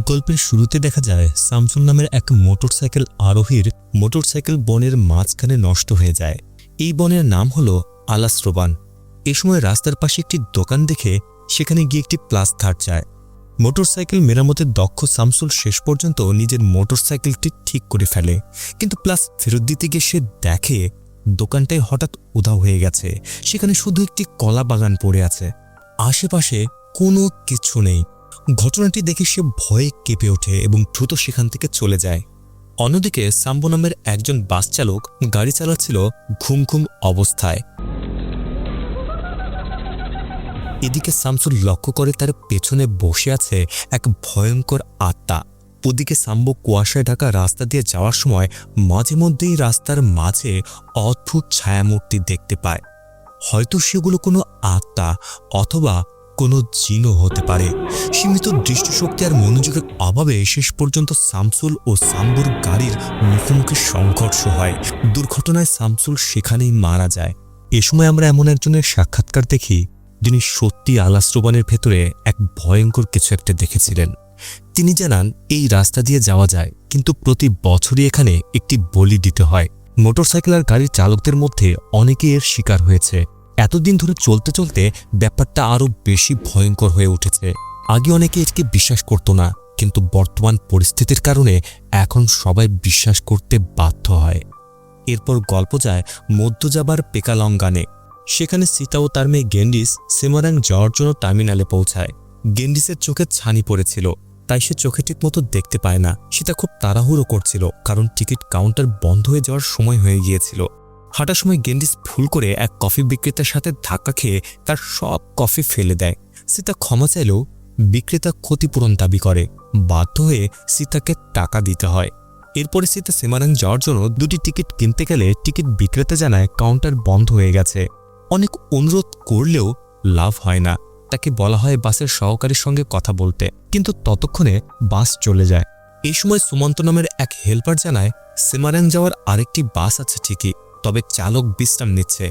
গল্পের শুরুতে দেখা যায় শামসুল নামের এক মোটরসাইকেল আরোহীর মোটরসাইকেল বনের মাঝখানে নষ্ট হয়ে যায়। এই বনের নাম হলো আলাস্রোবান। এ সময় রাস্তার পাশে একটি দোকান দেখে সেখানে গিয়ে একটি প্লাস থার চায়। মোটরসাইকেল মেরামতের দক্ষ শামসুল শেষ পর্যন্ত নিজের মোটরসাইকেলটি ঠিক করে ফেলে, কিন্তু প্লাস ফেরত দিতে গিয়ে সে দেখে দোকানটায় হঠাৎ উধাও হয়ে গেছে। সেখানে শুধু একটি কলা বাগান পড়ে আছে, আশেপাশে কোনো কিছু নেই। ঘটনাটি দেখে সে ভয়ে কেঁপে ওঠে এবং দ্রুত সেখান থেকে চলে যায়। অন্যদিকে সাম্বো নামের একজন বাস চালক গাড়ি চালাচ্ছিল ঘুম ঘুম অবস্থায়। এদিকে শামসুল লক্ষ্য করে তার পেছনে বসে আছে এক ভয়ঙ্কর আত্মা। ওদিকে সাম্বো কুয়াশায় ঢাকা রাস্তা দিয়ে যাওয়ার সময় মাঝে মধ্যেই রাস্তার মাঝে অদ্ভুত ছায়ামূর্তি দেখতে পায়। হয়তো সেগুলো কোনো আত্মা অথবা কোনো জিনও হতে পারে। সীমিত দৃষ্টিশক্তি আর মনোযোগের অভাবে শেষ পর্যন্ত শামসুল ও সাম্বুর গাড়ির মুখোমুখি সংঘর্ষ হয়। দুর্ঘটনায় শামসুল সেখানেই মারা যায়। এ সময় আমরা এমন একজনের সাক্ষাৎকার দেখি যিনি সত্যি আলাস্রোবানের ভেতরে এক ভয়ঙ্কর কিছু একটা দেখেছিলেন। তিনি জানান এই রাস্তা দিয়ে যাওয়া যায়, কিন্তু প্রতি বছরই এখানে একটি বলি দিতে হয়। মোটরসাইকেল আর গাড়ির চালকদের মধ্যে অনেকেই এর শিকার হয়েছে। এতদিন ধরে চলতে চলতে ব্যাপারটা আরও বেশি ভয়ঙ্কর হয়ে উঠেছে। আগে অনেকে এটিকে বিশ্বাস করত না, কিন্তু বর্তমান পরিস্থিতির কারণে এখন সবাই বিশ্বাস করতে বাধ্য হয়। এরপর গল্প যায় মধ্য জাবার পেকালঙ্গানে। সেখানে সীতা ও তার মেয়ে গেন্ডিস সেমারাং যাওয়ার জন্য টার্মিনালে পৌঁছায়। গেন্ডিসের চোখে ছানি পড়েছিল, তাই সে চোখে ঠিক মতো দেখতে পায় না। সীতা খুব তাড়াহুড়ো করছিল, কারণ টিকিট কাউন্টার বন্ধ হয়ে যাওয়ার সময় হয়ে গিয়েছিল। হাঁটার সময় গেন্ডিস ভুল করে এক কফি বিক্রেতার সাথে ধাক্কা খেয়ে তার সব কফি ফেলে দেয়। সীতা ক্ষমা চাইলেও বিক্রেতা ক্ষতিপূরণ দাবি করে। বাধ্য হয়ে সীতাকে টাকা দিতে হয়। এরপরে সীতা সেমারাং যাওয়ার জন্য দুটি টিকিট কিনতে গেলে টিকিট বিক্রেতা জানায় কাউন্টার বন্ধ হয়ে গেছে। অনেক অনুরোধ করলেও লাভ হয় না। তাকে বলা হয় বাসের সহকারীর সঙ্গে কথা বলতে, কিন্তু ততক্ষণে বাস চলে যায়। এই সময় সুমন্ত নামের এক হেল্পার জানায় সেমারাং যাওয়ার আরেকটি বাস আছে ঠিকই, তবে চালক বিশ্রাম নিচ্ছে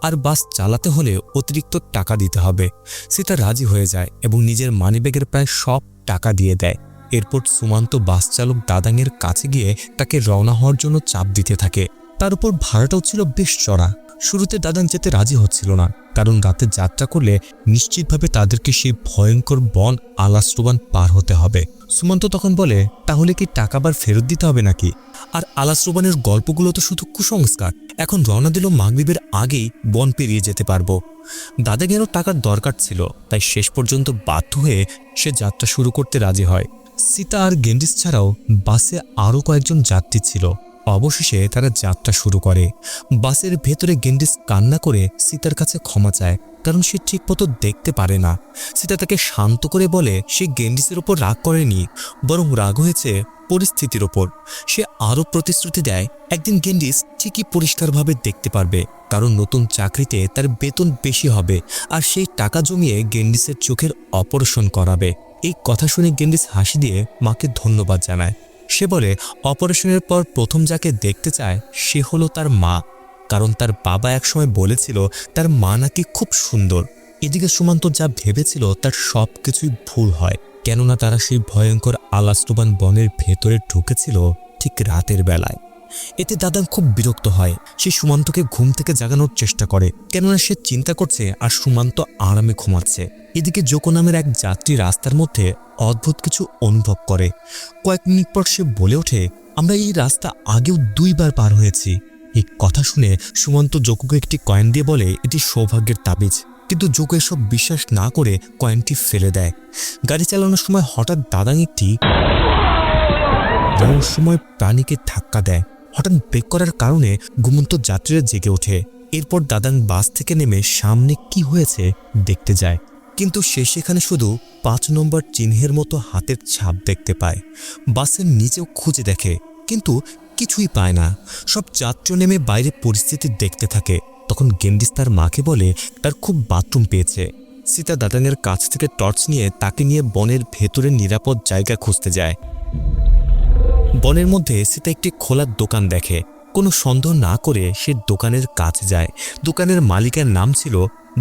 আর বাস চালাতে হলে অতিরিক্ত টাকা দিতে হবে। সীতা রাজি হয়ে যায় এবং নিজের মানিব্যাগের প্রায় সব টাকা দিয়ে দেয়। এরপর সুমন্ত বাস চালক দাদাংয়ের কাছে গিয়ে তাকে রওনা হওয়ার জন্য চাপ দিতে থাকে। তার উপর ভাড়াটাও ছিল বেশ চড়া। শুরুতে দাদাং যেতে রাজি হচ্ছিল না, কারণ রাতে যাত্রা করলে নিশ্চিতভাবে তাদেরকে সেই ভয়ঙ্কর বন আলাস্রোবান পার হতে হবে। সুমন্ত তখন বলে, তাহলে কি টাকা বার ফেরত দিতে হবে নাকি? আর আলাস্রোবানের গল্পগুলো তো শুধু কুসংস্কার। এখন রওনা দিল মাগরিবের আগেই বন পেরিয়ে যেতে পারবো। দাদাগেরও টাকার দরকার ছিল, তাই শেষ পর্যন্ত বাধ্য হয়ে সে যাত্রা শুরু করতে রাজি হয়। সীতা আর গেন্ডিস ছাড়াও বাসে আরও কয়েকজন যাত্রী ছিল। অবশেষে তারা যাত্রা শুরু করে। বাসের ভেতরে গেন্ডিস কান্না করে সীতার কাছে ক্ষমা চায়, কারণ সে ঠিকমতো দেখতে পারে না। সীতা তাকে শান্ত করে বলে সে গেন্ডিসের ওপর রাগ করেনি, বরং রাগ হয়েছে পরিস্থিতির ওপর। সে আরও প্রতিশ্রুতি দেয় একদিন গেন্ডিস ঠিকই পরিষ্কারভাবে দেখতে পারবে, কারণ নতুন চাকরিতে তার বেতন বেশি হবে আর সেই টাকা জমিয়ে গেন্ডিসের চোখের অপারেশন করাবে। এই কথা শুনে গেন্ডিস হাসি দিয়ে মাকে ধন্যবাদ জানায়। সে বলে অপারেশনের পর প্রথম যাকে দেখতে চায় সে হলো তার মা, কারণ তার বাবা একসময় বলেছিল তার মা নাকি খুব সুন্দর। এদিকে সুমন্ত যা ভেবেছিল তার সব কিছুই ভুল হয়, কেননা তারা সেই ভয়ঙ্কর আলাস্রোবান বনের ভেতরে ঢুকেছিল ঠিক রাতের বেলায়। এতে দাদাং খুব বিরক্ত হয়। সে সুমন্তকে ঘুম থেকে জাগানোর চেষ্টা করে, কেননা সে চিন্তা করছে আর সুমন্ত আরামে ঘুমাচ্ছে। এদিকে জোকো নামের এক যাত্রী রাস্তার মধ্যে অদ্ভুত কিছু অনুভব করে। কয়েক মিনিট পর সে বলে ওঠে, আমরা এই রাস্তা আগেও 2 বার পার হয়েছি। এই কথা শুনে সুমন্ত জোকোকে একটি কয়েন দিয়ে বলে এটি সৌভাগ্যের তাবিজ, কিন্তু জোকো এসব বিশ্বাস না করে কয়েনটি ফেলে দেয়। গাড়ি চালানোর সময় হঠাৎ দাদাং একটি রহস্যময় প্রাণীকে ধাক্কা দেয়। হঠাৎ ব্রেক করার কারণে ঘুমন্ত যাত্রীরা জেগে ওঠে। এরপর দাদাং বাস থেকে নেমে সামনে কি হয়েছে দেখতে যায়, কিন্তু সে সেখানে শুধু 5 নম্বর চিহ্নের মতো হাতের ছাপ দেখতে পায়। বাসের নিচেও খুঁজে দেখে, কিন্তু কিছুই পায় না। সব যাত্রী নেমে বাইরে পরিস্থিতি দেখতে থাকে। তখন গেন্ডিস তার মাকে বলে তার খুব বাথরুম পেয়েছে। সীতা দাদাংয়ের কাছ থেকে টর্চ নিয়ে তাকে নিয়ে বনের ভেতরে নিরাপদ জায়গা খুঁজতে যায়। বনের মধ্যে সীতা একটি খোলা দোকান দেখে। কোনো সন্দেহ না করে সে দোকানের কাছে যায়। দোকানের মালিকের নাম ছিল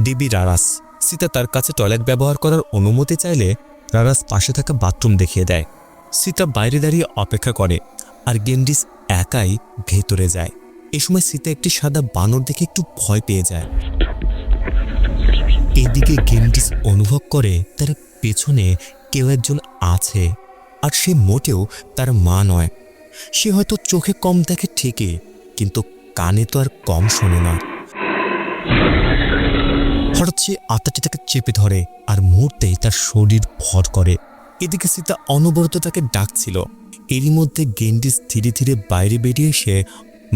ডিবি রারাস। সীতা তার কাছে টয়লেট ব্যবহার করার অনুমতি চাইলে রারাস পাশে থাকা বাথরুম দেখিয়ে দেয়। সীতা বাইরে দাঁড়িয়ে অপেক্ষা করে আর গেন্ডিস একাই ভেতরে যায়। এ সময় সীতা একটি সাদা বানর দেখে একটু ভয় পেয়ে যায়। এদিকে গেন্ডিস অনুভব করে তার পেছনে কেউ একজন আছে, আর সে মোটেও তার মা নয়। সে হয়তো চোখে কম দেখে ঠিকই, কিন্তু কানে তো আর কম শোনে না। হঠাৎ সে আত্মাটি তাকে চেপে ধরে আর মুহূর্তেই তার শরীর ভর করে। এদিকে সীতা অনবরত তাকে ডাকছিল। এরই মধ্যে গেন্ডিস ধীরে ধীরে বাইরে বেরিয়ে এসে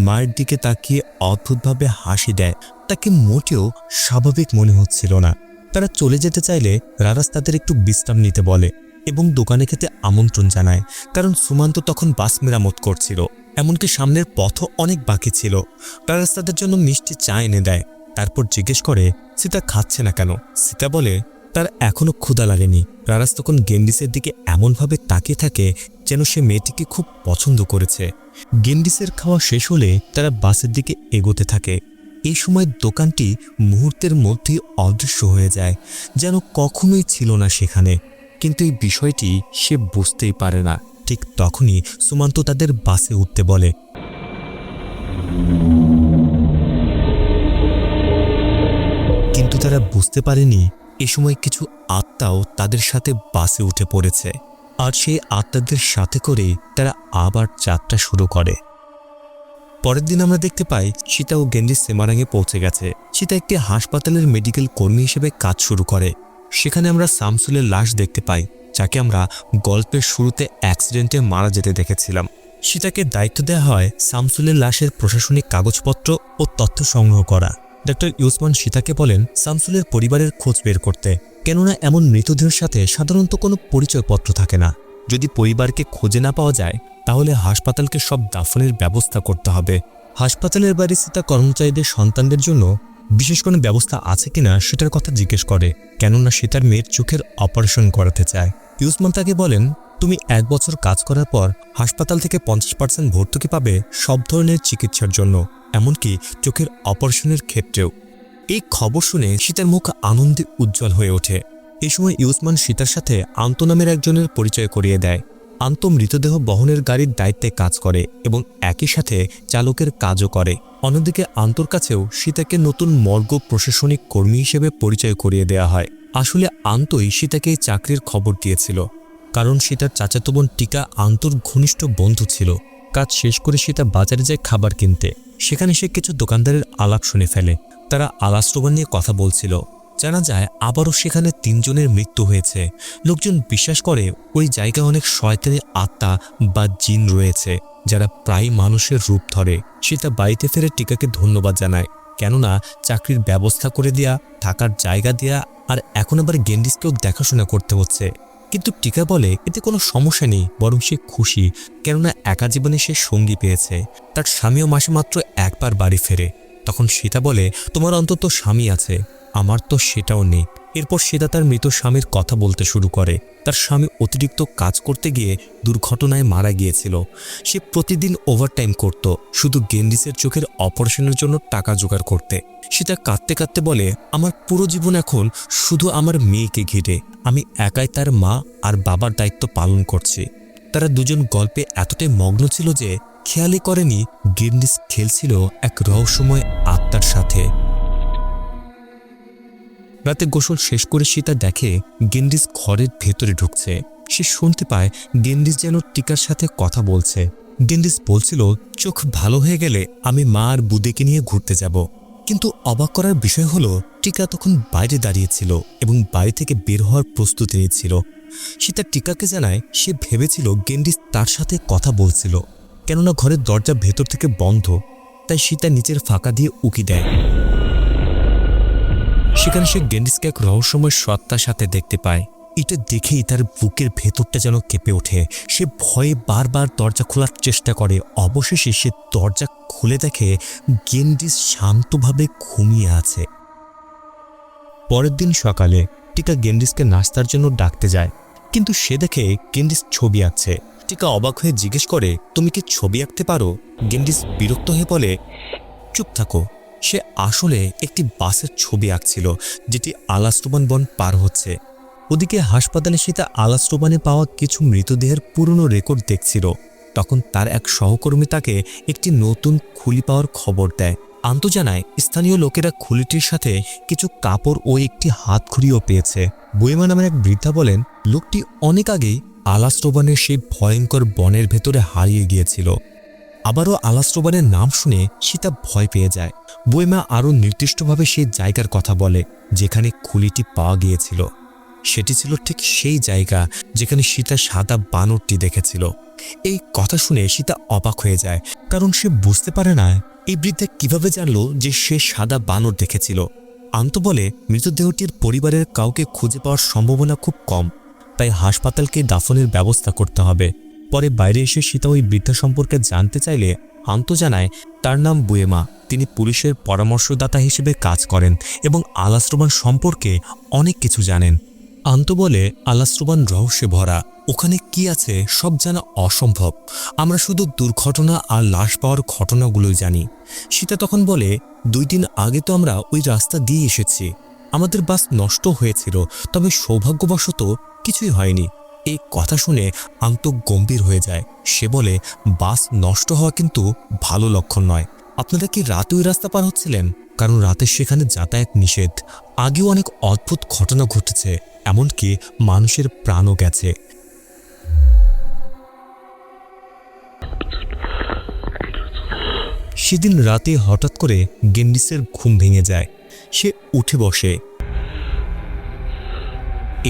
মায়ের দিকে তাকিয়ে অদ্ভুতভাবে হাসি দেয়। তাকে মোটেও স্বাভাবিক মনে হচ্ছিল না। তারা চলে যেতে চাইলে রারাস তাদের একটু বিশ্রাম নিতে বলে এবং দোকানে খেতে আমন্ত্রণ জানায়, কারণ সুমান্ত তখন বাস মেরামত করছিল। এমনকি সামনের পথও অনেক বাকি ছিল। রারাস তাদের জন্য মিষ্টি চা এনে দেয়। তারপর জিজ্ঞেস করে সীতা খাচ্ছে না কেন। সীতা বলে তার এখনো ক্ষুধা লাগেনি। রারাস তখন গেন্ডিসের দিকে এমনভাবে তাকিয়ে থাকে যেন সে মেয়েটিকে খুব পছন্দ করেছে। গেন্ডিসের খাওয়া শেষ হলে তারা বাসের দিকে এগোতে থাকে। এই সময় দোকানটি মুহূর্তের মধ্যেই অদৃশ্য হয়ে যায়, যেন কখনোই ছিল না সেখানে। কিন্তু এই বিষয়টি সে বুঝতেই পারে না। ঠিক তখনই সুমান্ত তাদের বাসে উঠতে বলে। কিন্তু তারা বুঝতে পারেনি এ সময় কিছু আত্মাও তাদের সাথে বাসে উঠে পড়েছে, আর সেই আত্মাদের সাথে করেই তারা আবার যাত্রা শুরু করে। পরের দিন আমরা দেখতে পাই সীতা ও গেন্ডিস সেমারাঙে পৌঁছে গেছে। সীতা একটি হাসপাতালের মেডিকেল কর্মী হিসেবে কাজ শুরু করে। সেখানে আমরা শামসুলের লাশ দেখতে পাই, যাকে আমরা গল্পের শুরুতে অ্যাক্সিডেন্টে মারা যেতে দেখেছিলাম। সীতাকে দায়িত্ব দেওয়া হয় শামসুলের লাশের প্রশাসনিক কাগজপত্র ও তথ্য সংগ্রহ করা। ডক্টর ইউসমান সীতাকে বলেন শামসুলের পরিবারের খোঁজ বের করতে, কেননা এমন মৃতদেহের সাথে সাধারণত কোনো পরিচয়পত্র থাকে না। যদি পরিবারকে খুঁজে না পাওয়া যায় তাহলে হাসপাতালকে সব দাফনের ব্যবস্থা করতে হবে। হাসপাতালের বাইরে সীতা কর্মচারীদের সন্তানদের জন্য বিশেষ কোনো ব্যবস্থা আছে কিনা সেটার কথা জিজ্ঞেস করে, কেননা সে তার মেয়ের চোখের অপারেশন করাতে চায়। ইউসমান তাকে বলেন, তুমি 1 বছর কাজ করার পর হাসপাতাল থেকে 50% ভর্তুকি পাবে সব ধরনের চিকিৎসার জন্য, এমনকি চোখের অপারেশনের ক্ষেত্রেও। এই খবর শুনে সীতার মুখ আনন্দে উজ্জ্বল হয়ে ওঠে। এই সময় ইউসমান সীতার সাথে আন্ত নামের একজনের পরিচয় করিয়ে দেয়। আন্ত মৃতদেহ বহনের গাড়ির দায়িত্বে কাজ করে এবং একই সাথে চালকের কাজও করে। অন্যদিকে আন্তর কাছেও সীতাকে নতুন মর্গ প্রশাসনিক কর্মী হিসেবে পরিচয় করিয়ে দেওয়া হয়। আসলে আন্তই সীতাকে এই চাকরির খবর দিয়েছিল, কারণ সীতার চাচাতো বোন টিকা আন্তর ঘনিষ্ঠ বন্ধু ছিল। কাজ শেষ করে সীতা বাজারে যায় খাবার কিনতে। সেখানে সে কিছু দোকানদারের আলাপ শুনে ফেলে। তারা আলাস্ট্রবান নিয়ে কথা বলছিল। জানা যায় আবারও সেখানে 3 জনের মৃত্যু হয়েছে। লোকজন বিশ্বাস করে ওই জায়গায় অনেক শয়তানি আত্মা বা জিন রয়েছে, যারা প্রায় মানুষের রূপ ধরে। সীতা বাড়িতে ফিরে টিকাকে ধন্যবাদ জানায়, কেননা চাকরির ব্যবস্থা করে দেয়া, থাকার জায়গা দেয়া, আর এখন আবার গেন্ডিসকেও দেখাশোনা করতে হচ্ছে। কিন্তু টিকা বলে এতে কোনো সমস্যা নেই, বরং সে খুশি, কেননা একা জীবনে সে সঙ্গী পেয়েছে। তার স্বামীও মাসে মাত্র একবার বাড়ি ফেরে। তখন সীতা বলে, তোমার অন্তত স্বামী আছে, আমার তো সেটাও নেই। এরপর সীতা তার মৃত স্বামীর কথা বলতে শুরু করে। তার স্বামী অতিরিক্ত কাজ করতে গিয়ে দুর্ঘটনায় মারা গিয়েছিল। সে প্রতিদিন ওভারটাইম করত শুধু গেন্ডিসের চোখের অপারেশনের জন্য টাকা জোগাড় করতে। সীতা কাঁদতে কাঁদতে বলে, আমার পুরো জীবন এখন শুধু আমার মেয়েকে ঘিরে। আমি একাই তার মা আর বাবার দায়িত্ব পালন করছি। তারা দুজন গল্পে এতটাই মগ্ন ছিল যে খেয়ালই করেনি গেন্ডিস খেলছিল এক রহস্যময় আত্মার সাথে। রাতে গোসল শেষ করে সীতা দেখে গেন্ডিস ঘরের ভেতরে ঢুকছে। সে শুনতে পায় গেন্ডিস যেন টিকার সাথে কথা বলছে। গেন্ডিস বলছিল, চোখ ভালো হয়ে গেলে আমি মা আর বুদেকে নিয়ে ঘুরতে যাব। কিন্তু অবাক করার বিষয় হলো টিকা তখন বাইরে দাঁড়িয়েছিল এবং বাড়ি থেকে বের হওয়ার প্রস্তুতি নিচ্ছিল। সীতা টিকাকে জানায় সে ভেবেছিল গেন্ডিস তার সাথে কথা বলছিল, কেননা ঘরের দরজা ভেতর থেকে বন্ধ। তাই সীতা নিচের ফাঁকা দিয়ে উকি দেয়। সেখানে সে গেন্ডিসকে এক রহস্যময় সত্তার সাথে দেখতে পায়। এটা দেখেই তার বুকের ভেতরটা যেন কেঁপে ওঠে। সে ভয়ে বারবার দরজা খোলার চেষ্টা করে। অবশেষে সে দরজা খুলে দেখে গেন্ডিস শান্তভাবে ঘুমিয়ে আছে। পরের দিন সকালে টিকা গেন্ডিসকে নাস্তার জন্য ডাকতে যায়, কিন্তু সে দেখে গেন্ডিস ছবি আঁকছে। টিকা অবাক হয়ে জিজ্ঞেস করে, তুমি কি ছবি আঁকতে পারো? গেন্ডিস বিরক্ত হয়ে বলে, চুপ থাকো। সে আসলে একটি বাসের ছবি আঁকছিল, যেটি আলাস্টুবান বন পার হচ্ছে। ওদিকে হাসপাতালে সীতা আলাস্টোবানে পাওয়া কিছু মৃতদেহের পুরনো রেকর্ড দেখছিল। তখন তার এক সহকর্মী তাকে একটি নতুন খুলি পাওয়ার খবর দেয়। আন্ত জানায় স্থানীয় লোকেরা খুলিটির সাথে কিছু কাপড় ও একটি হাতঘড়িও পেয়েছে। বুয়েমা নামের এক বৃদ্ধা বলেন, লোকটি অনেক আগেই আলাস্টোবানের সেই ভয়ঙ্কর বনের ভেতরে হারিয়ে গিয়েছিল। আবারও আলাস্টোবানের নাম শুনে সীতা ভয় পেয়ে যায়। বুয়েমা আরও নির্দিষ্টভাবে সেই জায়গার কথা বলে যেখানে খুলিটি পাওয়া গিয়েছিল। সেটি ছিল ঠিক সেই জায়গা যেখানে সীতা সাদা বানরটি দেখেছিল। এই কথা শুনে সীতা অবাক হয়ে যায়, কারণ সে বুঝতে পারে না এই বৃদ্ধা কিভাবে জানল যে সে সাদা বানর দেখেছিল। আন্ত বলে, মৃতদেহটির পরিবারের কাউকে খুঁজে পাওয়ার সম্ভাবনা খুব কম, তাই হাসপাতালকে দাফনের ব্যবস্থা করতে হবে। পরে বাইরে এসে সীতা ওই বৃদ্ধা সম্পর্কে জানতে চাইলে আন্ত জানায় তার নাম বুয়েমা। তিনি পুলিশের পরামর্শদাতা হিসেবে কাজ করেন এবং আলাস্টোবান সম্পর্কে অনেক কিছু জানেন। আন্ত বলে, আলাস্টোবান রহস্যে ভরা, ওখানে কি আছে সব জানা অসম্ভব। আমরা শুধু দুর্ঘটনা আর লাশ পাওয়ার ঘটনাগুলোই জানি। সীতা তখন বলে, 2 দিন আগে তো আমরা ওই রাস্তা দিয়ে এসেছি। আমাদের বাস নষ্ট হয়েছিল, তবে সৌভাগ্যবশত কিছুই হয়নি। এই কথা শুনে আন্ত গম্ভীর হয়ে যায়। সে বলে, বাস নষ্ট হওয়া কিন্তু ভালো লক্ষণ নয়। আপনারা কি রাতে ওই রাস্তা পার হচ্ছিলেন? কারণ রাতে সেখানে যাতায়াত নিষেধ। আগেও অনেক অদ্ভুত ঘটনা ঘটেছে, এমনকি মানুষের প্রাণও গেছে। সেদিন রাতে হঠাৎ করে গেন্ডিসের ঘুম ভেঙে যায়। সে উঠে বসে।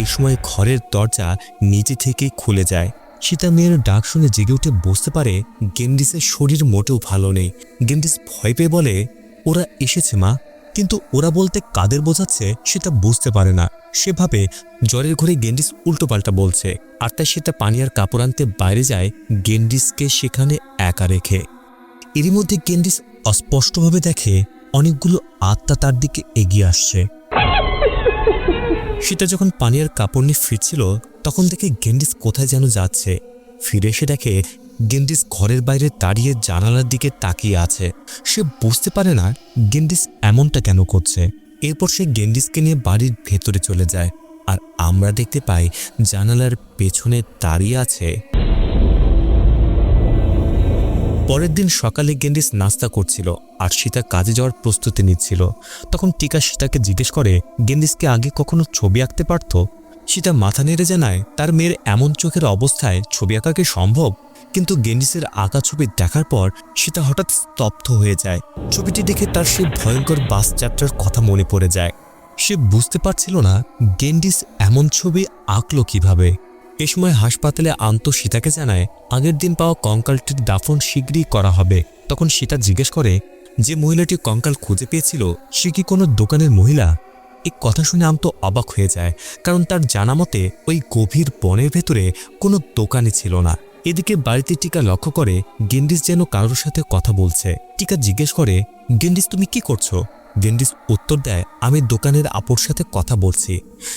এই সময় ঘরের দরজা নিজে থেকেই খুলে যায়। সীতা মেয়ের ডাক শুনে জেগে উঠে বুঝতে পারে গেন্ডিসের শরীর মোটেও ভালো নেই। গেন্ডিস ভয় পেয়ে বলে, ওরা এসেছে মা। কিন্তু ওরা বলতে কাদের বোঝাচ্ছে সেটা বুঝতে পারে না। সে ভাবে জ্বরের ঘরে গেন্ডিস উল্টোপাল্টা বলছে, আর তাই সেটা পানি আর কাপড় আনতে বাইরে যায়, গেন্ডিসকে সেখানে একা রেখে। এরই মধ্যে গেন্ডিস অস্পষ্টভাবে দেখে অনেকগুলো আত্মা তার দিকে এগিয়ে আসছে। সীতা যখন পানি আর কাপড় নিয়ে ফিরছিল তখন দেখে গেন্ডিস কোথায় যেন যাচ্ছে। ফিরে এসে দেখে গেন্ডিস ঘরের বাইরে দাঁড়িয়ে জানালার দিকে তাকিয়ে আছে। সে বুঝতে পারে না গেন্ডিস এমনটা কেন করছে। এরপর সে গেন্ডিসকে নিয়ে বাড়ির ভেতরে চলে যায়, আর আমরা দেখতে পাই জানালার পেছনে দাঁড়িয়ে আছে। পরের দিন সকালে গেন্ডিস নাস্তা করছিল আর সীতা কাজে যাওয়ার প্রস্তুতি নিচ্ছিল। তখন টিকা সীতাকে জিজ্ঞেস করে, গেন্ডিসকে আগে কখনো ছবি আঁকতে পারত? সীতা মাথা নেড়ে জানায় তার মেয়ের এমন চোখের অবস্থায় ছবি আঁকা কি সম্ভব? কিন্তু গেন্ডিসের আঁকা ছবি দেখার পর সীতা হঠাৎ স্তব্ধ হয়ে যায়। ছবিটি দেখে তার সেই ভয়ঙ্কর বাস যাত্রার কথা মনে পড়ে যায়। সে বুঝতে পারছিল না গেন্ডিস এমন ছবি আঁকলো কিভাবে। এ সময় হাসপাতালে আন্ত সীতাকে জানায় আগের দিন পাওয়া কঙ্কালটির দাফন শীঘ্রই করা হবে। তখন সীতা জিজ্ঞেস করে, যে মহিলাটি কঙ্কাল খুঁজে পেয়েছিল সে কি কোনো দোকানের মহিলা? এই কথা শুনে আন্ত অবাক হয়ে যায়, কারণ তার জানা মতে ওই গভীর বনের ভেতরে কোনো দোকানই ছিল না। এদিকে বাড়িতে টিকা লক্ষ্য করে গেন্ডিস যেন কারোর সাথে কথা বলছে। টিকা জিজ্ঞেস করে, গেন্ডিস তুমি কি করছো? গেন্ডিস উত্তর দেয়, আমি দোকানের আপুর সাথে কথা বলছি।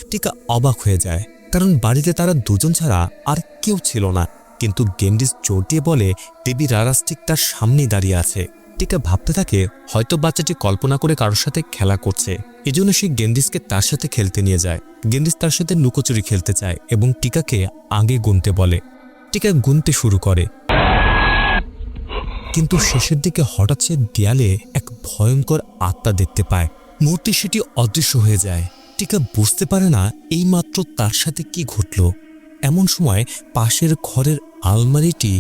টিকা অবাক হয়ে যায়, কারণ বাড়িতে তারা দুজন ছাড়া আর কেউ ছিল না। কিন্তু গেন্ডিস জোর দিয়ে বলে দেবী রারাস ঠিক তার সামনেই দাঁড়িয়ে আছে। টিকা ভাবতে থাকে হয়তো বাচ্চাটি কল্পনা করে কারোর সাথে খেলা করছে। এজন্য সে গেন্ডিসকে তার সাথে খেলতে নিয়ে যায়। গেন্ডিস তার সাথে লুকোচুরি খেলতে চায় এবং টিকাকে আগে গুনতে বলে। টিকা গুনতে শুরু করে, কিন্তু শেষের দিকে হঠাৎ সে দেয়ালে এক ভয়ঙ্কর আত্মা দেখতে পায়। মুহূর্তে সেটি অদৃশ্য হয়ে যায়। টিকা বুঝতে পারে না এইমাত্র তার সাথে কি ঘটল। এমন সময় পাশের ঘরের আলমারিটি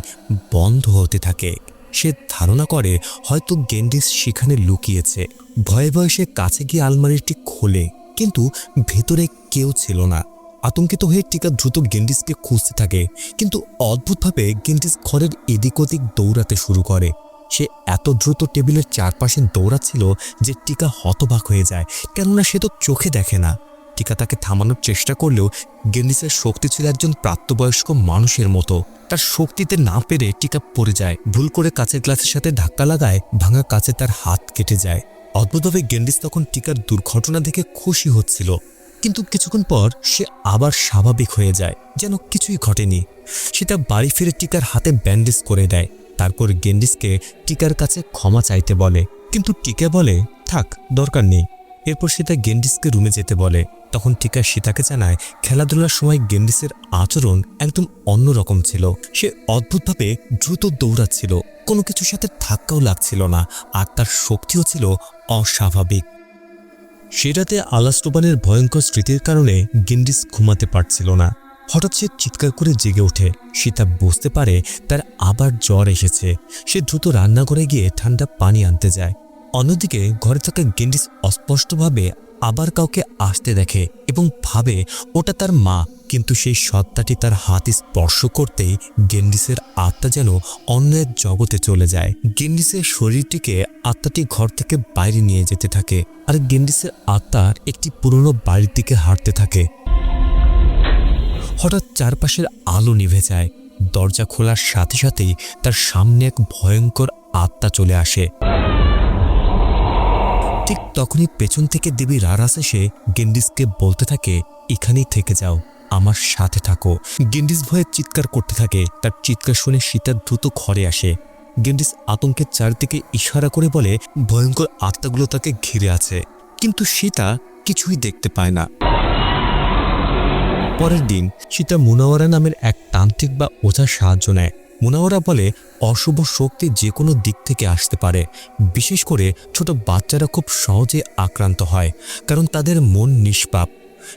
বন্ধ হতে থাকে। সে ধারণা করে হয়তো গেন্ডিস সেখানে লুকিয়েছে। ভয়ে ভয়ে সে কাছে গিয়ে আলমারিটি খোলে, কিন্তু ভেতরে কেউ ছিল না। আতঙ্কিত হয়ে টিকা দ্রুত গেন্ডিসকে খুঁজতে থাকে, কিন্তু অদ্ভুতভাবে গেন্ডিস ঘরের এদিক ওদিক দৌড়াতে শুরু করে। সে এত দ্রুত টেবিলের চারপাশে দৌড়াচ্ছিল যে টিকা হতবাক হয়ে যায়, কেননা সে তো চোখে দেখে না। টিকা তাকে থামানোর চেষ্টা করলেও গেন্ডিসের শক্তি ছিল একজন প্রাপ্তবয়স্ক মানুষের মতো। তার শক্তিতে না পেরে টিকা পড়ে যায়। ভুল করে কাচের গ্লাসের সাথে ধাক্কা লাগায়, ভাঙা কাচে তার হাত কেটে যায়। অদ্ভুতভাবে গেন্ডিস তখন টিকার দুর্ঘটনা দেখে খুশি হচ্ছিল, কিন্তু কিছুক্ষণ পর সে আবার স্বাভাবিক হয়ে যায়, যেন কিছুই ঘটেনি। সে তার বাড়ি ফিরে টিকার হাতে ব্যান্ডেজ করে দেয়। তারপর গেন্ডিসকে টিকার কাছে ক্ষমা চাইতে বলে, কিন্তু টিকা বলে থাক, দরকার নেই। এরপর সে তার গেন্ডিসকে রুমে যেতে বলে। তখন টিকা সীতাকে জানায় খেলাধুলার সময় গেন্ডিসের আচরণ একদম অন্যরকম ছিল। সে অদ্ভুতভাবে দ্রুত দৌড়াচ্ছিল, কোনো কিছুর সাথে ধাক্কাও লাগছিল না, আর তার শক্তিও ছিল অস্বাভাবিক। সে রাতে আলাস্টোবানের ভয়ঙ্কর স্মৃতির কারণে গেন্ডিস ঘুমাতে পারছিল না। হঠাৎ সে চিৎকার করে জেগে ওঠে। সীতা বুঝতে পারে তার আবার জ্বর এসেছে। সে দ্রুত রান্নাঘরে গিয়ে ঠান্ডা পানি আনতে যায়। অন্যদিকে ঘরে থাকা গেন্ডিস অস্পষ্টভাবে আবার কাউকে আসতে দেখে এবং ভাবে ওটা তার মা, কিন্তু সেই সত্তাটি তার হাত স্পর্শ করতেই গেন্ডিসের আত্মা যেন অন্য এক জগতে চলে যায়। গেন্ডিসের শরীরটিকে আত্মাটি ঘর থেকে বাইরে নিয়ে যেতে থাকে, আর গেন্ডিসের আত্মার একটি পুরনো বাড়ির দিকে হাঁটতে থাকে। হঠাৎ চারপাশের আলো নিভে যায়। দরজা খোলার সাথে সাথেই তার সামনে এক ভয়ঙ্কর আত্মা চলে আসে। ঠিক তখনই পেছন থেকে দেবী রারাস এসে গেন্ডিসকে বলতে থাকে, এখানেই থেকে যাও, আমার সাথে থাকো। গেন্ডিস ভয়ে চিৎকার করতে থাকে। তার চিৎকার শুনে সীতা দ্রুত ঘরে আসে। গেন্ডিস আতঙ্কের চারদিকে ইশারা করে বলে ভয়ঙ্কর আত্মাগুলো তাকে ঘিরে আছে, কিন্তু সীতা কিছুই দেখতে পায় না। পরের দিন সীতা মুনাওয়ারা নামের এক তান্ত্রিক বা ওঝার সাহায্য নেয়। মুনাওয়ারা বলে অশুভ শক্তি যে কোনো দিক থেকে আসতে পারে, বিশেষ করে ছোট বাচ্চারা খুব সহজে আক্রান্ত হয়, কারণ তাদের মন নিষ্পাপ।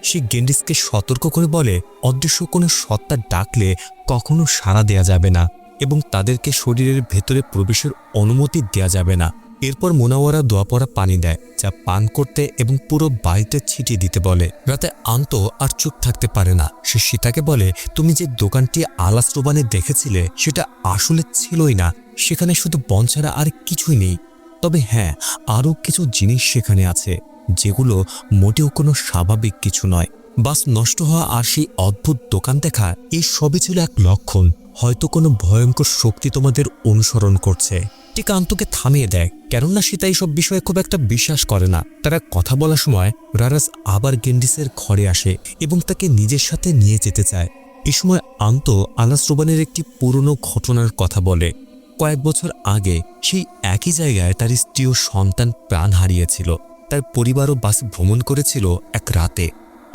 সে গেন্ডিসকে সতর্ক করে বলে অদৃশ্য কোনো সত্তা ডাকলে কখনো সাড়া দেয়া যাবে না এবং তাদেরকে শরীরের ভেতরে প্রবেশের অনুমতি দেয়া যাবে না। এরপর মুনাওয়ারা দোয়া পড়া পানি দেয়, যা পান করতে এবং পুরো বাড়িতে ছিটিয়ে দিতে বলে। রাতে আন্ত আর চুপ থাকতে পারে না। সে সীতাকে বলে, তুমি যে দোকানটি আলাস্টোবানে দেখেছিলে সেটা আসলে ছিলই না, সেখানে শুধু বন ছাড়া আর কিছুই নেই। তবে হ্যাঁ, আরও কিছু জিনিস সেখানে আছে যেগুলো মোটেও কোনো স্বাভাবিক কিছু নয়। বাস নষ্ট হওয়া আর সেই অদ্ভুত দোকান দেখা, এই সবই ছিল এক লক্ষণ, হয়তো কোনো ভয়ঙ্কর শক্তি তোমাদের অনুসরণ করছে। টিকা আন্তকে থামিয়ে দেয়, কেননা সীতা এইসব বিষয়ে খুব একটা বিশ্বাস করে না। তারা কথা বলার সময় রারাস আবার গেন্ডিসের ঘরে আসে এবং তাকে নিজের সাথে নিয়ে যেতে চায়। এ সময় আন্ত আলাস্টোবানের একটি পুরনো ঘটনার কথা বলে। কয়েক বছর আগে সেই একই জায়গায় তার স্ত্রী ও সন্তান প্রাণ হারিয়েছিল। তার পরিবারও বাসে ভ্রমণ করেছিল এক রাতে।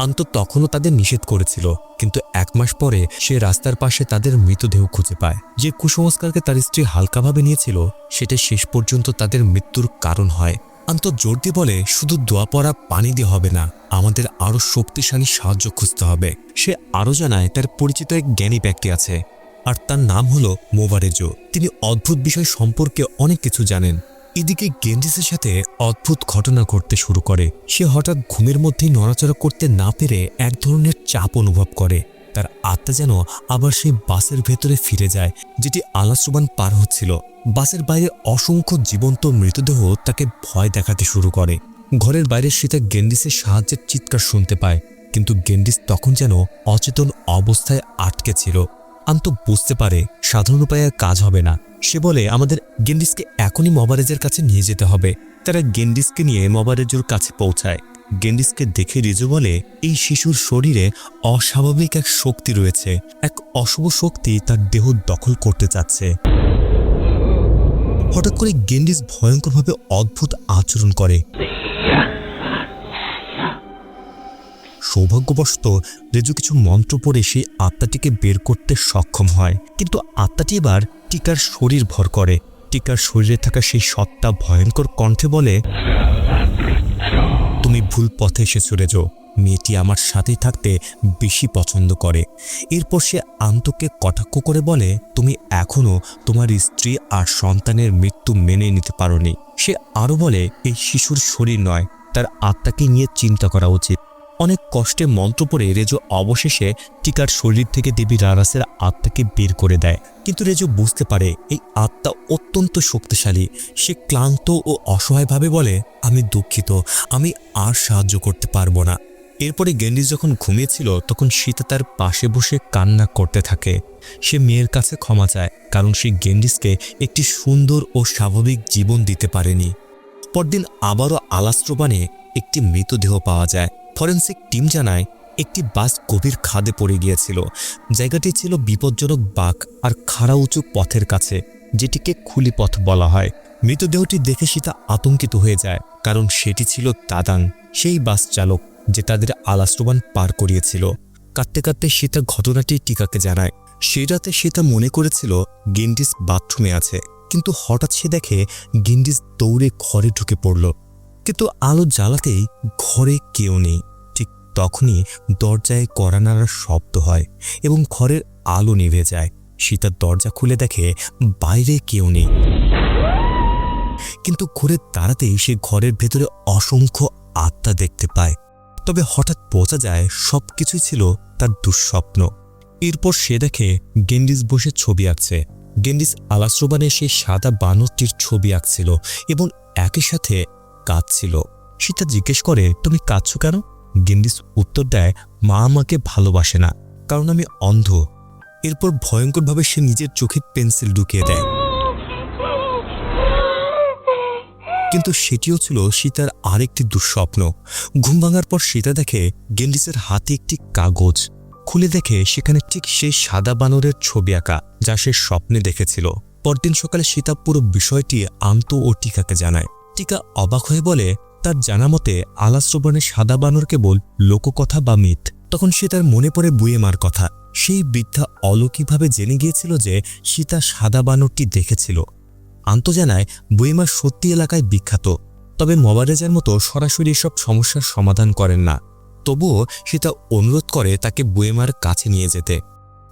আন্ত তখনও তাদের নিষেধ করেছিল, কিন্তু এক মাস পরে সে রাস্তার পাশে তাদের মৃতদেহ খুঁজে পায়। যে কুসংস্কারকে তার স্ত্রী হালকাভাবে নিয়েছিল সেটা শেষ পর্যন্ত তাদের মৃত্যুর কারণ হয়। আন্ত জোর দিয়ে বলে, শুধু দোয়া পড়া পানি দিয়ে হবে না, আমাদের আরও শক্তিশালী সাহায্য খুঁজতে হবে। সে আরও জানায় তার পরিচিত এক জ্ঞানী ব্যক্তি আছে, আর তার নাম হলো মোভারেজো। তিনি অদ্ভুত বিষয় সম্পর্কে অনেক কিছু জানেন। এদিকে গেন্ডিসের সাথে অদ্ভুত ঘটনা ঘটতে শুরু করে। সে হঠাৎ ঘুমের মধ্যেই নড়াচড়া করতে না পেরে এক ধরনের চাপ অনুভব করে। তার আত্মা যেন আবার সেই বাসের ভেতরে ফিরে যায়, যেটি আলাস্টোবান পার হচ্ছিল। বাসের বাইরে অসংখ্য জীবন্ত মৃতদেহ তাকে ভয় দেখাতে শুরু করে। ঘরের বাইরে সীতা গেন্ডিসের সাহায্যের চিৎকার শুনতে পায়, কিন্তু গেন্ডিস তখন যেন অচেতন অবস্থায় আটকে ছিল। আন্ত বুঝতে পারে সাধারণ উপায়ে কাজ হবে না। সে বলে, আমাদের গেন্ডিসকে এখনই মবারেজের কাছে নিয়ে যেতে হবে। তারা গেন্ডিসকে নিয়ে মবারেজুর কাছে পৌঁছায়। গেন্ডিসকে দেখে রিজু বলে, এই শিশুর শরীরে অস্বাভাবিক এক শক্তি রয়েছে, এক অশুভ শক্তি তার দেহ দখল করতে চাচ্ছে। হঠাৎ করে গেন্ডিস ভয়ঙ্করভাবে অদ্ভুত আচরণ করে। সৌভাগ্যবশত রেজু কিছু মন্ত্র পড়ে সেই আত্মাটিকে বের করতে সক্ষম হয়, কিন্তু আত্মাটি এবার টিকার শরীর ভর করে। টিকার শরীরে থাকা সেই সত্তা ভয়ঙ্কর কণ্ঠে বলে, তুমি ভুল পথে এসেছো রেজো, মেয়েটি আমার সাথেই থাকতে বেশি পছন্দ করে। এরপর সে আন্তকে কটাক্ষ করে বলে, তুমি এখনও তোমার স্ত্রী আর সন্তানের মৃত্যু মেনে নিতে পারোনি। সে আরও বলে, এই শিশুর শরীর নয়, তার আত্মাকে নিয়ে চিন্তা করা উচিত। অনেক কষ্টে মন্ত্র পড়ে রেজো অবশেষে টিকার শরীর থেকে দেবী রারাসের আত্মাকে বের করে দেয়। কিন্তু রেজো বুঝতে পারে এই আত্মা অত্যন্ত শক্তিশালী। সে ক্লান্ত ও অসহায়ভাবে বলে, আমি দুঃখিত, আমি আর সাহায্য করতে পারবো না। এরপরে গেন্ডিস যখন ঘুমিয়েছিল তখন সীতা তার পাশে বসে কান্না করতে থাকে। সে মেয়ের কাছে ক্ষমা চায়, কারণ সে গেন্ডিসকে একটি সুন্দর ও স্বাভাবিক জীবন দিতে পারেনি। পরদিন আবারও আলাস্টোবানে একটি মৃতদেহ পাওয়া যায়। ফরেন্সিক টিম জানায় একটি বাস গভীর খাদে পড়ে গিয়েছিল। জায়গাটি ছিল বিপজ্জনক বাঁক আর খাড়া উঁচু পথের কাছে, যেটিকে খুলি পথ বলা হয়। মৃতদেহটি দেখে সীতা আতঙ্কিত হয়ে যায়, কারণ সেটি ছিল দাদাং, সেই বাস চালক। যে তাদের আলাস্ট্রোবান পার করিয়েছিল। কাঁদতে কাঁদতে সীতা ঘটনাটি টিকাকে জানায়। সেই রাতে সীতা মনে করেছিল গেন্ডিস বাথরুমে আছে, কিন্তু হঠাৎ সে দেখে গেন্ডিস দৌড়ে ঘরে ঢুকে পড়ল। কিন্তু আলো জ্বালাতেই ঘরে কেউ নেই। ঠিক তখনই দরজায় কড়া নাড়ার শব্দ হয় এবং ঘরের আলো নিভে যায়। সীতা দরজা খুলে দেখে বাইরে কেউ নেই, কিন্তু ঘুরে দাঁড়াতেই সে ঘরের ভেতরে অসংখ্য আত্মা দেখতে পায়। তবে হঠাৎ বোঝা যায় সবকিছুই ছিল তার দুঃস্বপ্ন। এরপর সে দেখে গেন্ডিস বসে ছবি আঁকছে। গেন্ডিস আলাস্ট্রোবানে সেই সাদা বানরটির ছবি আঁকছিল এবং একই সাথে কাঁদছিল। সীতা জিজ্ঞেস করে, তুমি কাঁদছো কেন? গেন্ডিস উত্তর দেয়, মা আমাকে ভালোবাসে না, কারণ আমি অন্ধ। এরপর ভয়ঙ্করভাবে সে নিজের চোখে পেন্সিল ঢুকিয়ে দেয়। কিন্তু সেটিও ছিল সীতার আরেকটি দুঃস্বপ্ন। ঘুম ভাঙার পর সীতা দেখে গেন্ডিসের হাতে একটি কাগজ। খুলে দেখে সেখানে ঠিক সেই সাদা বানরের ছবি আঁকা যা সে স্বপ্নে দেখেছিল। পরদিন সকালে সীতা পুরো বিষয়টি আন্তু ও টিকাকে জানায়। টিকা অবাক হয়ে বলে, তার জানা মতে আলাস্ট্রোবানের সাদা বানর কেবল লোককথা বা মিথ। তখন সীতার মনে পড়ে বুয়েমার কথা। সেই বৃদ্ধা অলৌকিকভাবে জেনে গিয়েছিল যে সীতা সাদা বানরটি দেখেছিল। আন্ত জানায় বুয়েমা সত্যি এলাকায় বিখ্যাত, তবে মবারেজার মতো সরাসরি সব সমস্যার সমাধান করেন না। তবুও সীতা অনুরোধ করে তাকে বুয়েমার কাছে নিয়ে যেতে।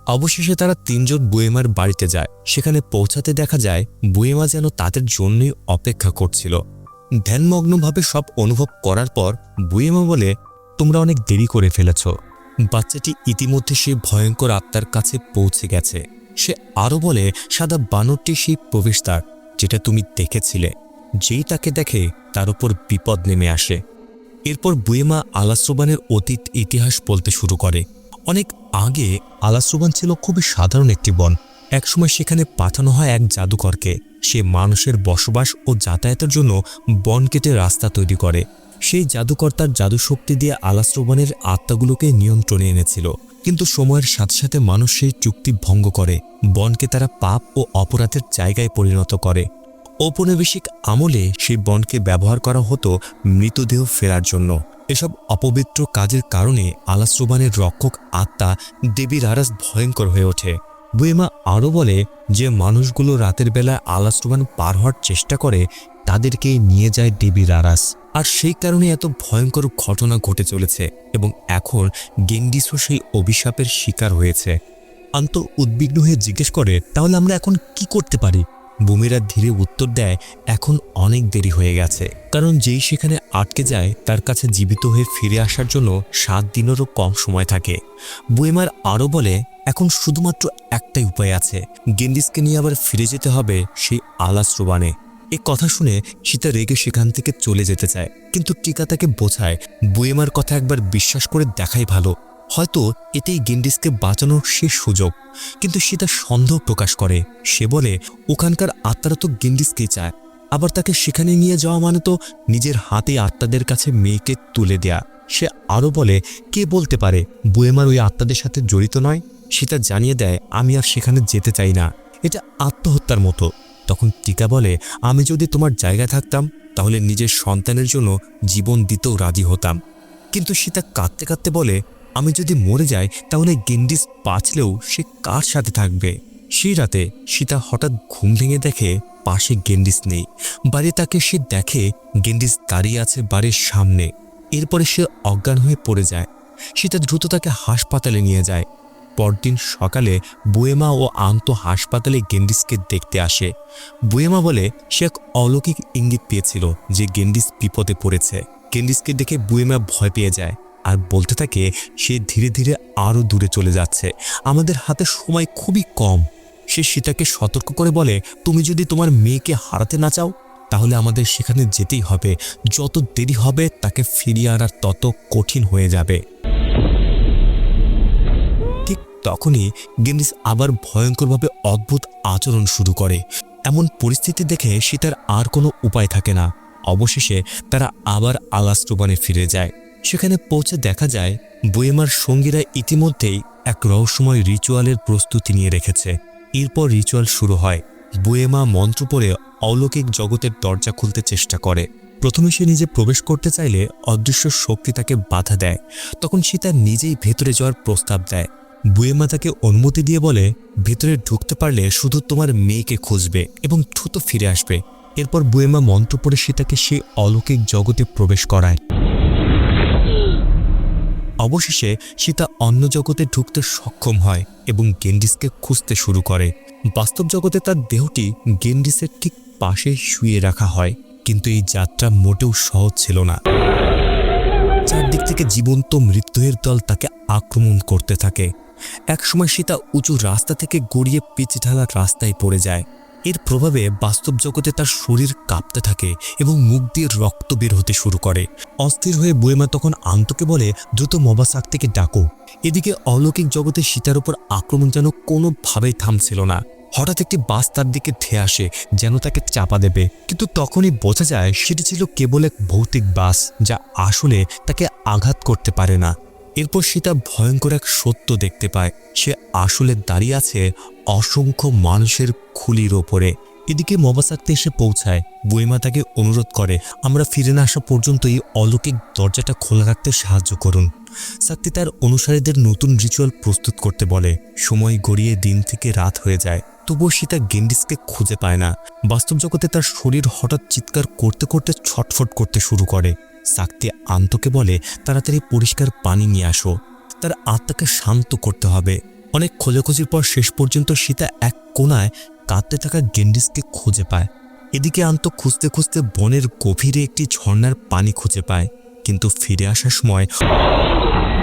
অবশেষে তারা তিনজন বুয়েমার বাড়িতে যায়। সেখানে পৌঁছাতে দেখা যায় বুয়েমা যেন তাদের জন্যই অপেক্ষা করছিল। ধ্যানমগ্নভাবে সব অনুভব করার পর বুয়েমা বলে, তোমরা অনেক দেরি করে ফেলেছ। বাচ্চাটি ইতিমধ্যে সেই ভয়ঙ্কর আত্মার কাছে পৌঁছে গেছে। সে আরও বলে, সাদা বানরটি সেই প্রবেশদ্বার যেটা তুমি দেখেছিলে। যেই তাকে দেখে তার উপর বিপদ নেমে আসে। এরপর বুয়েমা আলাস্ট্রোবানের অতীত ইতিহাস বলতে শুরু করে। অনেক আগে আলাস্ট্রোবান ছিল খুবই সাধারণ একটি বন। একসময় সেখানে পাঠানো হয় এক জাদুকরকে। সে মানুষের বসবাস ও যাতায়াতের জন্য বন কেটে রাস্তা তৈরি করে। সেই জাদুকর তার জাদুশক্তি দিয়ে আলাস্ট্রোবানের আত্মাগুলোকে নিয়ন্ত্রণে এনেছিল। কিন্তু সময়ের সাথে সাথে মানুষ সেই চুক্তি ভঙ্গ করে। বনকে তারা পাপ ও অপরাধের জায়গায় পরিণত করে। ঔপনিবেশিক আমলে সেই বনকে ব্যবহার করা হতো মৃতদেহ ফেরার জন্য। এসব অপবিত্র কাজের কারণে আলাস্ট্রোবানের রক্ষক আত্মা দেবী রারাস ভয়ঙ্কর হয়ে ওঠে। বুয়েমা আরও বলে যে মানুষগুলো রাতের বেলায় আলাস্ট্রোবান পার হওয়ার চেষ্টা করে তাদেরকেই নিয়ে যায় দেবী রারাস। আর সেই কারণে এত ভয়ঙ্কর ঘটনা ঘটে চলেছে এবং এখন গেন্ডিসও সেই অভিশাপের শিকার হয়েছে। আন্ত উদ্বিগ্ন হয়ে জিজ্ঞেস করে, তাহলে আমরা এখন কি করতে পারি? বুমিরা ধীরে উত্তর দেয়, এখন অনেক দেরি হয়ে গেছে, কারণ যেই সেখানে আটকে যায় তার কাছে জীবিত হয়ে ফিরে আসার জন্য 7 দিনেরও কম সময় থাকে। বুয়েমার আরও বলে, এখন শুধুমাত্র একটাই উপায় আছে, গেন্ডিসকে নিয়ে আবার ফিরে যেতে হবে সেই আলাস্ট্রোবানে। এ কথা শুনে সীতা রেগে সেখান থেকে চলে যেতে চায়, কিন্তু টিকা তাকে বোঝায় বুয়েমার কথা একবার বিশ্বাস করে দেখাই ভালো, হয়তো এতেই গেন্ডিসকে বাঁচানোর শেষ সুযোগ। কিন্তু সীতা সন্দেহ প্রকাশ করে। সে বলে, ওখানকার আত্মারা তো গেন্ডিসকেই চায়, আবার তাকে সেখানে নিয়ে যাওয়া মানে তো নিজের হাতে আত্মাদের কাছে মেয়েকে তুলে দেয়া। সে আরও বলে, কে বলতে পারে বুয়েমার ওই আত্মাদের সাথে জড়িত নয়? সীতা জানিয়ে দেয়, আমি আর সেখানে যেতে চাই না, এটা আত্মহত্যার মতো। তখন টিকা বলে, আমি যদি তোমার জায়গায় থাকতাম তাহলে নিজের সন্তানের জন্য জীবন দিতেও রাজি হতাম। কিন্তু সীতা কাঁদতে কাঁদতে বলে, আমি যদি মরে যাই তাহলে গেন্ডিস বাঁচলেও সে কার সাথে থাকবে? সেই রাতে সীতা হঠাৎ ঘুম ভেঙে দেখে পাশে গেন্ডিস নেই। বাড়ি তাকে সে দেখে গেন্ডিস দাঁড়িয়ে আছে বাড়ির সামনে। এরপরে সে অজ্ঞান হয়ে পড়ে যায়। সীতা দ্রুত তাকে হাসপাতালে নিয়ে যায়। পরদিন সকালে বুয়েমা ও আন্ত হাসপাতালে গেন্ডিসকে দেখতে আসে। বুয়েমা বলে সে এক অলৌকিক ইঙ্গিত পেয়েছিল যে গেন্ডিস বিপদে পড়েছে। গেন্ডিসকে দেখে বুয়েমা ভয় পেয়ে যায় আর বলতে থাকে সে ধীরে ধীরে আরও দূরে চলে যাচ্ছে, আমাদের হাতে সময় খুবই কম। সে সীতাকে সতর্ক করে বলে, তুমি যদি তোমার মেয়েকে হারাতে না চাও তাহলে আমাদের সেখানে যেতেই হবে। যত দেরি হবে তাকে ফিরিয়ে আনার তত কঠিন হয়ে যাবে। ঠিক তখনই গেন্ডিস আবার ভয়ঙ্করভাবে অদ্ভুত আচরণ শুরু করে। এমন পরিস্থিতি দেখে সীতার আর কোনো উপায় থাকে না। অবশেষে তারা আবার আলাস্ট্রোবানে ফিরে যায়। সেখানে পৌঁছে দেখা যায় বুয়েমার সঙ্গীরা ইতিমধ্যেই এক রহস্যময় রিচুয়ালের প্রস্তুতি নিয়ে রেখেছে। এরপর রিচুয়াল শুরু হয়। বুয়েমা মন্ত্র পড়ে অলৌকিক জগতের দরজা খুলতে চেষ্টা করে। প্রথমে সে নিজে প্রবেশ করতে চাইলে অদৃশ্য শক্তি তাকে বাধা দেয়। তখন সে তার নিজেই ভেতরে যাওয়ার প্রস্তাব দেয়। বুয়েমা তাকে অনুমতি দিয়ে বলে, ভেতরে ঢুকতে পারলে শুধু তোমার মেয়েকে খুঁজবে এবং দ্রুত ফিরে আসবে। এরপর বুয়েমা মন্ত্র পড়ে সীতাকে সেই অলৌকিক জগতে প্রবেশ করায়। অবশেষে সীতা অন্য জগতে ঢুকতে সক্ষম হয় এবং গেন্ডিসকে খুঁজতে শুরু করে। বাস্তব জগতে তার দেহটি গেন্ডিসের ঠিক পাশে শুয়ে রাখা হয়, কিন্তু এই যাত্রা মোটেও সহজ ছিল না। চারদিক থেকে জীবন্ত মৃত্যুর দল তাকে আক্রমণ করতে থাকে। একসময় সীতা উঁচু রাস্তা থেকে গড়িয়ে পিচ ঢালা রাস্তায় পড়ে যায়। এর প্রভাবে বাস্তব জগতে তার শরীর কাঁপতে থাকে এবং মুখ দিয়ে রক্ত বের হতে শুরু করে। অস্থির হয়ে বুয়েমা তখন আন্তকে বলে, দ্রুত মবাসাক থেকে ডাকো। এদিকে অলৌকিক জগতে সীতার উপর আক্রমণ যেন কোনোভাবেই থামছিল না। হঠাৎ একটি বাস তার দিকে ধেয়ে আসে, যেন তাকে চাপা দেবে, কিন্তু তখনই বোঝা যায় সেটি ছিল কেবল এক ভৌতিক বাস, যা আসলে তাকে আঘাত করতে পারে না। এরপর সীতা ভয়ঙ্কর এক সত্য দেখতে পায়। সে আসলে দাঁড়িয়ে আছে অসংখ্য মানুষের খুলির ওপরে। এদিকে মবাসাকতে এসে পৌঁছায়। বুয়েমা তাকে অনুরোধ করে, আমরা ফিরে না আসা পর্যন্ত এই অলৌকিক দরজাটা খোলা রাখতে সাহায্য করুন। সাক্তি তার অনুসারীদের নতুন রিচুয়াল প্রস্তুত করতে বলে। সময় গড়িয়ে দিন থেকে রাত হয়ে যায়, তবুও সীতা গেন্ডিসকে খুঁজে পায় না। বাস্তব জগতে তার শরীর হঠাৎ চিৎকার করতে করতে ছটফট করতে শুরু করে। সাক্তি আন্তকে বলে, তাড়াতাড়ি পরিষ্কার পানি নিয়ে আসো, তার আত্মাকে শান্ত করতে হবে। অনেক খোঁজাখুঁজির পর শেষ পর্যন্ত সীতা এক কোণায় কাঁদতে থাকা গেন্ডিসকে খুঁজে পায়। এদিকে আন্ত খুঁজতে খুঁজতে বনের গভীরে একটি ঝর্ণার পানি খুঁজে পায়, কিন্তু ফিরে আসার সময়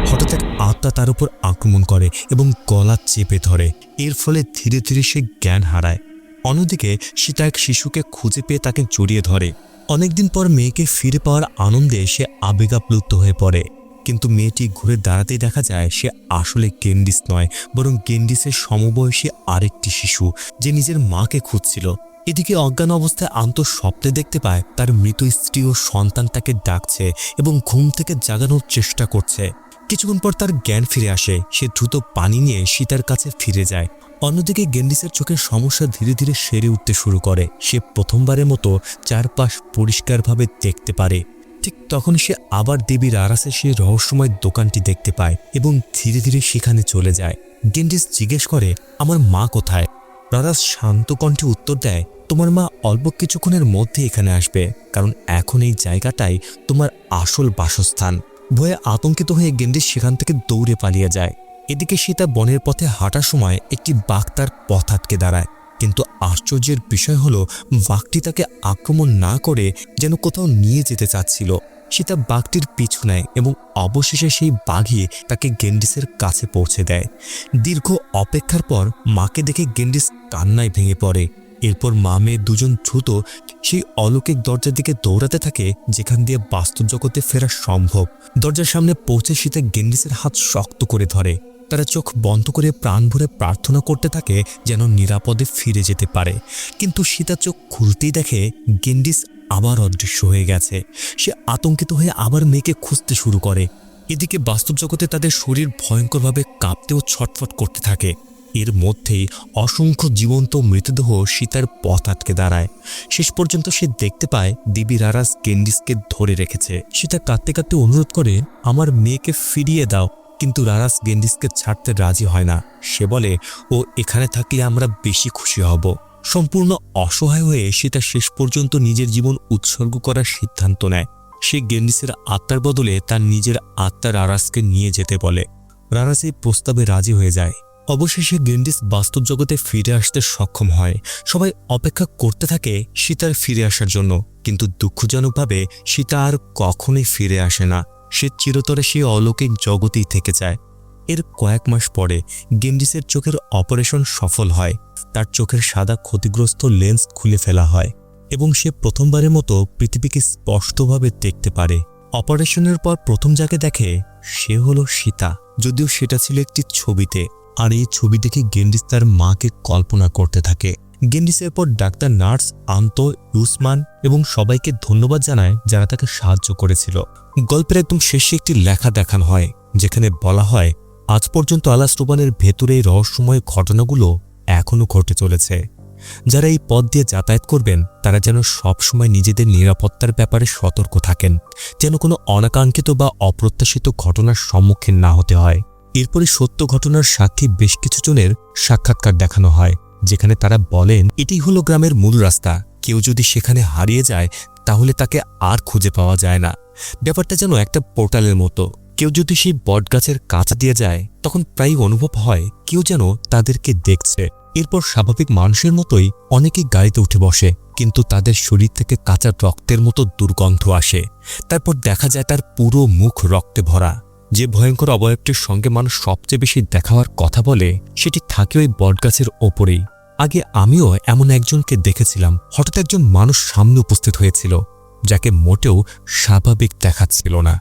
হঠাৎ এক আত্মা তার উপর আক্রমণ করে এবং গলা চেপে ধরে। এর ফলে ধীরে ধীরে সে জ্ঞান হারায়। অন্যদিকে সীতা এক শিশুকে খুঁজে পেয়ে তাকে জড়িয়ে ধরে। অনেকদিন পর মেয়েকে ফিরে পাওয়ার আনন্দে সে আবেগাপ্লুত হয়ে পড়ে, কিন্তু মেয়েটি ঘুরে দাঁড়াতেই দেখা যায় সে আসলে গেন্ডিস নয়, বরং গেন্ডিসের সমবয়সী আরেকটি শিশু, যে নিজের মাকে খুঁজছিল। এদিকে অজ্ঞান অবস্থায় আন্ত স্বপ্নে দেখতে পায় তার মৃত স্ত্রী ও সন্তান তাকে ডাকছে এবং ঘুম থেকে জাগানোর চেষ্টা করছে। কিছুক্ষণ পর তার জ্ঞান ফিরে আসে। সে দ্রুত পানি নিয়ে সীতার কাছে ফিরে যায়। অন্যদিকে গেন্ডিসের চোখের সমস্যা ধীরে ধীরে সেরে উঠতে শুরু করে। সে প্রথমবারের মতো চারপাশ পরিষ্কারভাবে দেখতে পারে। ঠিক তখন সে আবার দেবী রারাসের সেই রহস্যময় দোকানটি দেখতে পায় এবং ধীরে ধীরে সেখানে চলে যায়। গেন্ডিস জিজ্ঞেস করে, আমার মা কোথায়? রারাস শান্ত কণ্ঠে উত্তর দেয়, তোমার মা অল্প কিছুক্ষণের মধ্যে এখানে আসবে, কারণ এখন এই জায়গাটাই তোমার আসল বাসস্থান। ভয়ে আতঙ্কিত হয়ে গেন্ডিস সেখান থেকে দৌড়ে পালিয়ে যায়। এদিকে সীতা বনের পথে হাঁটার সময় একটি বাঘ তার পথ আটকে দাঁড়ায়, কিন্তু আশ্চর্যের বিষয় হলো বাঘটি তাকে আক্রমণ না করে যেন কোথাও নিয়ে যেতে চাচ্ছিল। সীতা বাঘটির পিছু নেয় এবং অবশেষে সেই বাঘই তাকে গেন্ডিসের কাছে পৌঁছে দেয়। দীর্ঘ অপেক্ষার পর মাকে দেখে গেন্ডিস কান্নায় ভেঙে পড়ে। এরপর মা মেয়ে দুজন দ্রুত সেই অলৌকিক দরজার দিকে দৌড়াতে থাকে, যেখান দিয়ে বাস্তব জগতে ফেরা সম্ভব। দরজার সামনে পৌঁছে সীতা গেন্ডিসের হাত শক্ত করে ধরে। তারা চোখ বন্ধ করে প্রাণ ভরে প্রার্থনা করতে থাকে যেন নিরাপদে ফিরে যেতে পারে। কিন্তু সীতা চোখ খুলতেই দেখে গেন্ডিস আবার অদৃশ্য হয়ে গেছে। সে আতঙ্কিত হয়ে আবার মেয়েকে খুঁজতে শুরু করে। এদিকে বাস্তব জগতে তাদের শরীর ভয়ঙ্করভাবে কাঁপতে ও ছটফট করতে থাকে। এর মধ্যেই অসংখ্য জীবন্ত মৃতদেহ সীতার পথ আটকে দাঁড়ায়। শেষ পর্যন্ত সে দেখতে পায় দেবী রারাস গেন্ডিসকে ধরে রেখেছে। সীতা কাঁদতে কাঁদতে অনুরোধ করে, আমার মেয়েকে ফিরিয়ে দাও, কিন্তু রারাস গেন্ডিসকে ছাড়তে রাজি হয় না। সে বলে, ও এখানে থাকলে আমরা বেশি খুশি হব। সম্পূর্ণ অসহায় হয়ে সীতা শেষ পর্যন্ত নিজের জীবন উৎসর্গ করার সিদ্ধান্ত নেয়। সে গেন্ডিসের আত্মার বদলে তার নিজের আত্মা রারাসকে নিয়ে যেতে বলে। রারাস এই প্রস্তাবে রাজি হয়ে যায়। অবশেষে গেন্ডিস বাস্তব জগতে ফিরে আসতে সক্ষম হয়। সবাই অপেক্ষা করতে থাকে সীতার ফিরে আসার জন্য, কিন্তু দুঃখজনকভাবে সীতা আর কখনোই ফিরে আসে না। সে চিরতরে সেই অলৌকিক জগতেই থেকে যায়। এর কয়েক মাস পরে গেন্ডিসের চোখের অপারেশন সফল হয়। তার চোখের সাদা ক্ষতিগ্রস্ত লেন্স খুলে ফেলা হয় এবং সে প্রথমবারের মতো পৃথিবীকে স্পষ্টভাবে দেখতে পারে। অপারেশনের পর প্রথম যাকে দেখে সে হলো সীতা, যদিও সেটা ছিল একটি ছবিতে। আর এই ছবি দেখে গেন্ডিস তার মাকে কল্পনা করতে থাকে। গেন্ডিসের পর ডাক্তার, নার্স, আন্ত, ইউসমান এবং সবাইকে ধন্যবাদ জানায় যারা তাকে সাহায্য করেছিল। গল্পের একদম শেষে একটি লেখা দেখানো হয়, যেখানে বলা হয়, আজ পর্যন্ত আলাস্টোবানের ভেতরে এই রহস্যময় ঘটনাগুলো এখনও ঘটে চলেছে। যারা এই পথ দিয়ে যাতায়াত করবেন তারা যেন সবসময় নিজেদের নিরাপত্তার ব্যাপারে সতর্ক থাকেন, যেন কোনো অনাকাঙ্ক্ষিত বা অপ্রত্যাশিত ঘটনার সম্মুখীন না হতে হয়। এরপরে সত্য ঘটনার সাক্ষী বেশ কিছু জনের সাক্ষাৎকার দেখানো হয়, যেখানে তারা বলেন এটি হলো গ্রামের মূল রাস্তা, কেউ যদি সেখানে হারিয়ে যায় তাহলে তাকে আর খুঁজে পাওয়া যায় না। ব্যাপারটা যেন একটা পোর্টালের মতো, কেউ যদি সেই বটগাছের কাছে দিয়ে যায় তখন প্রায় অনুভব হয় কেউ যেন তাদেরকে দেখছে। এরপর স্বাভাবিক মানুষের মতোই অনেকেই গাড়িতে উঠে বসে, কিন্তু তাদের শরীর থেকে কাঁচা রক্তের মতো দুর্গন্ধ আসে। তারপর দেখা যায় তার পুরো মুখ রক্তে ভরা। যে ভয়ঙ্কর অবয়বটির সঙ্গে মানুষ সবচেয়ে বেশি দেখা হওয়ার কথা বলে সেটি থাকে ওই বটগাছের ওপরেই। আগে আমিও এমন একজনকে দেখেছিলাম। হঠাৎ একজন মানুষ সামনে উপস্থিত হয়েছিল, যাকে মোটেও স্বাভাবিক দেখাচ্ছিল না।